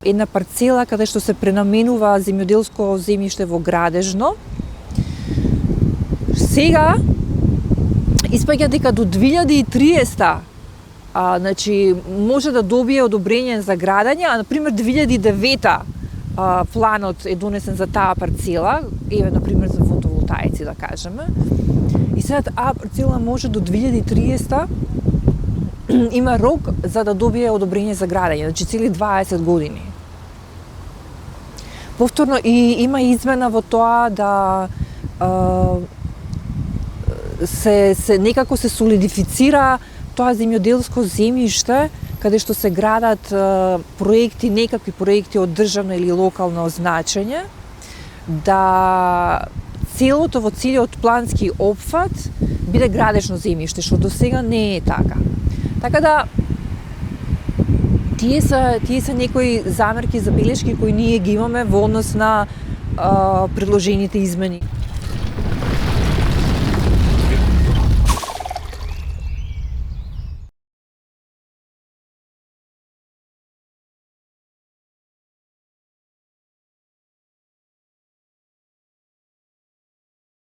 Една парцела каде што се пренаменува земјоделско земјиште во градежно. Сега испаѓа дека до 2030 значи може да добие одобрение за градење, а например 2009 планот е донесен за таа парцела, еве например за фотоволтаици да кажеме. И сега таа парцела може до 2030 има рок за да добие одобрение за градење, значи цели 20 години. Повторно и има измена во тоа да се некако се солидифицира тоа земјоделско земјиште каде што се градат проекти, некакви проекти од државно или локално значење, да целото во целиот плански опфат биде градежно земјиште, што досега не е така. Така да тие се некои замерки, забелешки кои ние ги имаме во однос на предложените измени.